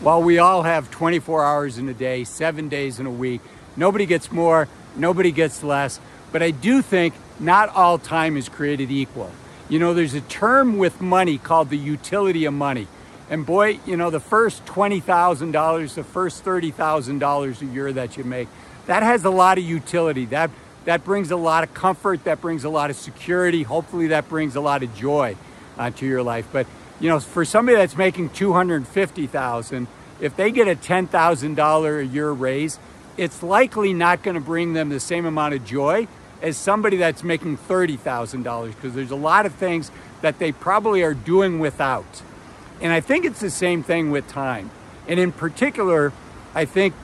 While we all have 24 hours in a day, 7 days in a week, nobody gets more, nobody gets less, but I do think not all time is created equal. You know, there's a term with money called the utility of money. And boy, you know, the first $20,000, the first $30,000 a year that you make, that has a lot of utility. That brings a lot of comfort, that brings a lot of security. Hopefully that brings a lot of joy to your life. But you know, for somebody that's making $250,000, if they get a $10,000 a year raise, it's likely not going to bring them the same amount of joy as somebody that's making $30,000, because there's a lot of things that they probably are doing without. And I think it's the same thing with time. And in particular, I think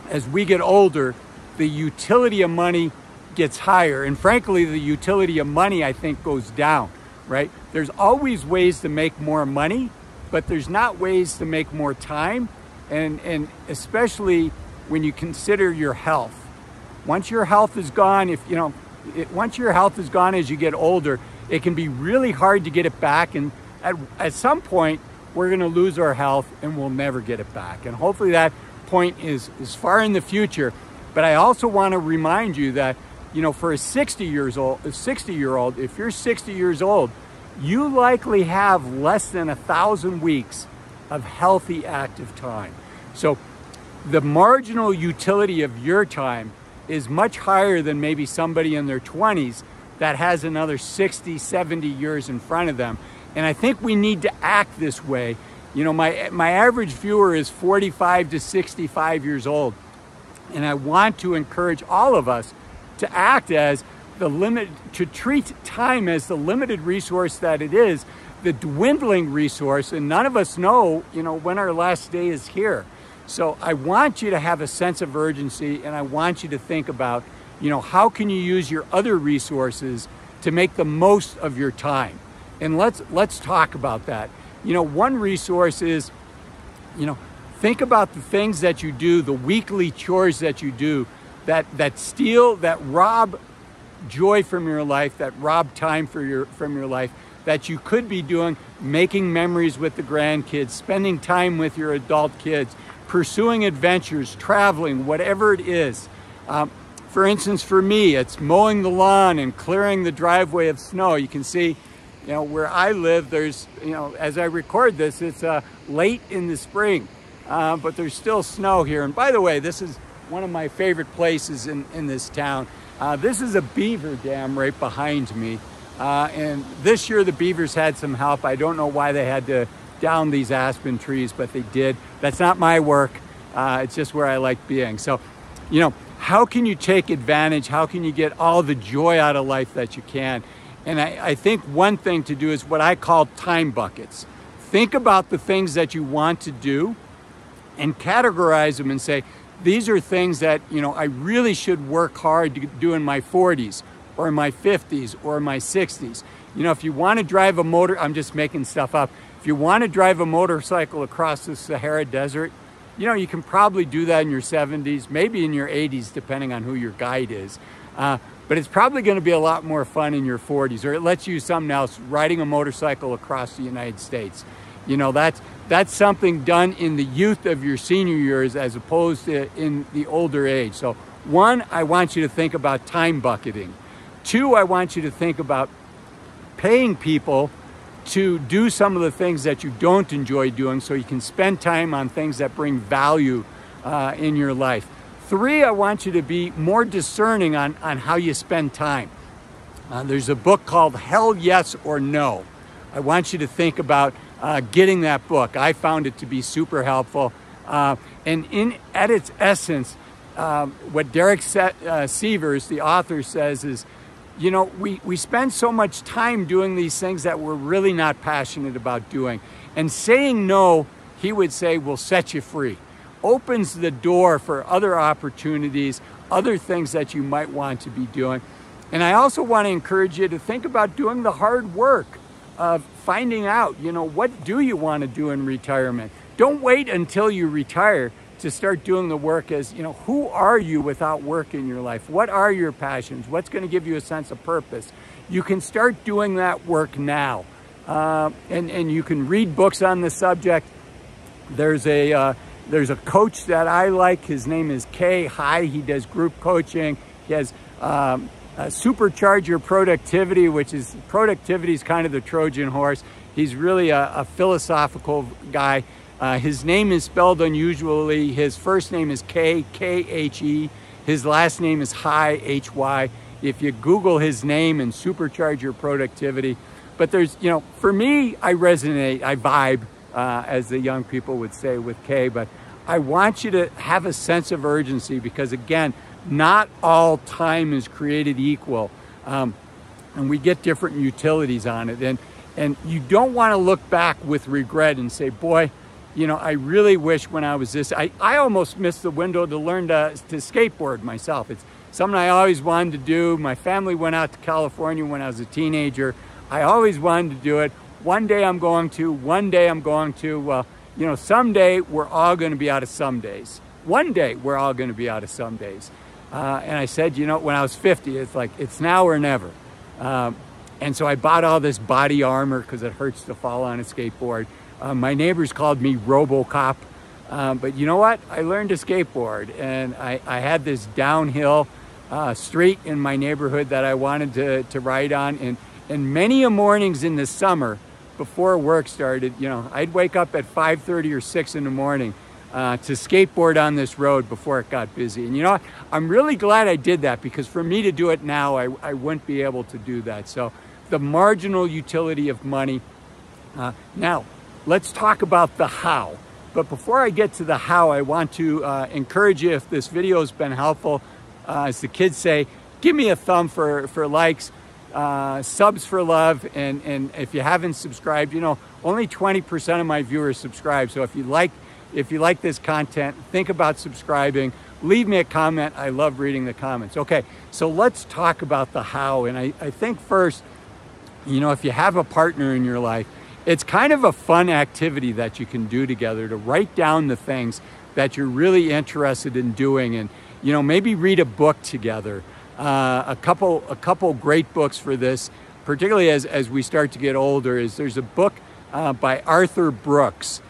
as we get older, the utility of money gets higher. And frankly, the utility of money, I think, goes down. Right? There's always ways to make more money, but there's not ways to make more time, and especially when you consider your health. Once your health is gone, once your health is gone as you get older, it can be really hard to get it back, and at some point we're going to lose our health and we'll never get it back. And hopefully that point is far in the future. But I also want to remind you that, you know, for a 60-year-old, if you're 60 years old, you likely have less than 1,000 weeks of healthy active time. So the marginal utility of your time is much higher than maybe somebody in their 20s that has another 60, 70 years in front of them. And I think we need to act this way. You know, my average viewer is 45 to 65 years old. And I want to encourage all of us to act as to treat time as the limited resource that it is, the dwindling resource, and none of us know, you know, when our last day is here. So I want you to have a sense of urgency, and I want you to think about, you know, how can you use your other resources to make the most of your time? And let's talk about that. You know, one resource is, you know, think about the things that you do, the weekly chores that you do, that rob joy from your life, that rob time from your life, that you could be doing, making memories with the grandkids, spending time with your adult kids, pursuing adventures, traveling, whatever it is. For instance, for me, it's mowing the lawn and clearing the driveway of snow. You can see, you know, where I live, there's, you know, as I record this, it's late in the spring, but there's still snow here. And by the way, this is one of my favorite places in this town. This is a beaver dam right behind me. And this year the beavers had some help. I don't know why they had to down these aspen trees, but they did. That's not my work. It's just where I like being. So, you know, how can you take advantage? How can you get all the joy out of life that you can? And I think one thing to do is what I call time buckets. Think about the things that you want to do and categorize them and say, these are things that, you know, I really should work hard to do in my 40s or in my 50s or my 60s. You know, if you want to drive a I'm just making stuff up. If you want to drive a motorcycle across the Sahara Desert, you know, you can probably do that in your 70s, maybe in your 80s, depending on who your guide is. But it's probably going to be a lot more fun in your 40s, or let's use something else, riding a motorcycle across the United States. You know, that's something done in the youth of your senior years as opposed to in the older age. So one, I want you to think about time bucketing. Two, I want you to think about paying people to do some of the things that you don't enjoy doing so you can spend time on things that bring value in your life. Three, I want you to be more discerning on how you spend time. There's a book called Hell Yes or No. I want you to think about getting that book. I found it to be super helpful. And at its essence, what Derek Sievers, the author, says is, you know, we spend so much time doing these things that we're really not passionate about doing. And saying no, he would say, will set you free. Opens the door for other opportunities, other things that you might want to be doing. And I also want to encourage you to think about doing the hard work of finding out, you know, what do you want to do in retirement? Don't wait until you retire to start doing the work. As, you know, who are you without work in your life? What are your passions? What's going to give you a sense of purpose? You can start doing that work now. And you can read books on the subject. There's a coach that I like. His name is Kay High. He does group coaching. He has Supercharge Your Productivity, which is productivity is kind of the Trojan horse. He's really a philosophical guy. His name is spelled unusually. His first name is K, K-H-E. His last name is High, H-Y. If you Google his name and Supercharge Your Productivity. But there's, you know, for me, I resonate, I vibe, as the young people would say, with Kay. But I want you to have a sense of urgency because, again, not all time is created equal. And we get different utilities on it. And you don't want to look back with regret and say, boy, you know, I really wish when I was this, I almost missed the window to learn to skateboard myself. It's something I always wanted to do. My family went out to California when I was a teenager. I always wanted to do it. One day I'm going to, one day I'm going to. Well, you know, someday we're all going to be out of some days. One day we're all going to be out of some days. And I said, you know, when I was 50, it's like, it's now or never. And so I bought all this body armor because it hurts to fall on a skateboard. My neighbors called me RoboCop. But you know what? I learned to skateboard, and I had this downhill street in my neighborhood that I wanted to ride on. And many a mornings in the summer before work started, you know, I'd wake up at 5:30 or 6 in the morning to skateboard on this road before it got busy. And you know what? I'm really glad I did that because for me to do it now, I wouldn't be able to do that. So the marginal utility of money. Now, let's talk about the how. But before I get to the how, I want to encourage you, if this video has been helpful, as the kids say, give me a thumb for likes, subs for love, and if you haven't subscribed, you know, only 20% of my viewers subscribe. So if you like this content, think about subscribing. Leave me a comment. I love reading the comments. Okay, so let's talk about the how. And I think first, you know, if you have a partner in your life, it's kind of a fun activity that you can do together to write down the things that you're really interested in doing, and you know, maybe read a book together. A couple great books for this, particularly as we start to get older, is there's a book by Arthur Brooks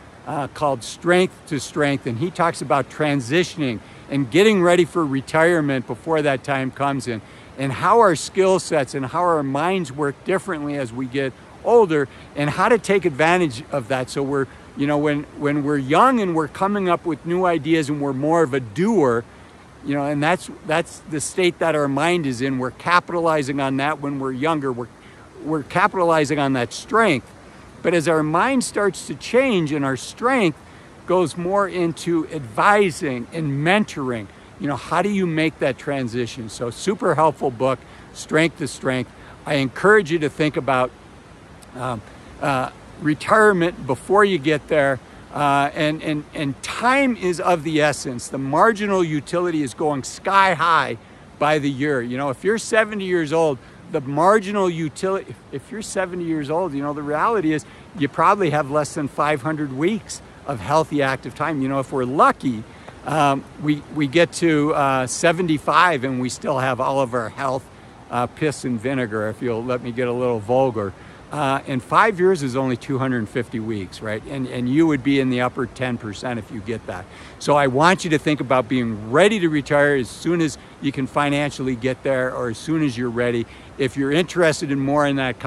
called Strength to Strength, and he talks about transitioning and getting ready for retirement before that time comes in, and how our skill sets and how our minds work differently as we get older, and how to take advantage of that. So we're, you know, when we're young and we're coming up with new ideas and we're more of a doer, you know, and that's the state that our mind is in. We're capitalizing on that when we're younger. We're capitalizing on that strength. But as our mind starts to change and our strength goes more into advising and mentoring, you know, how do you make that transition? So super helpful book, Strength to Strength. I encourage you to think about retirement before you get there, and time is of the essence. The marginal utility is going sky high by the year. You know, if you're 70 years old, the marginal utility, if you're 70 years old, you know, the reality is you probably have less than 500 weeks of healthy active time. You know, if we're lucky, we get to 75 and we still have all of our health, piss and vinegar, if you'll let me get a little vulgar. And 5 years is only 250 weeks, right? And you would be in the upper 10% if you get that. So I want you to think about being ready to retire as soon as you can financially get there, or as soon as you're ready. If you're interested in more in that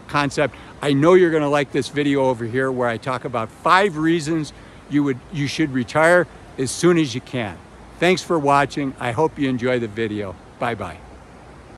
concept, I know you're going to like this video over here where I talk about 5 reasons you should retire as soon as you can. Thanks for watching. I hope you enjoy the video. Bye-bye.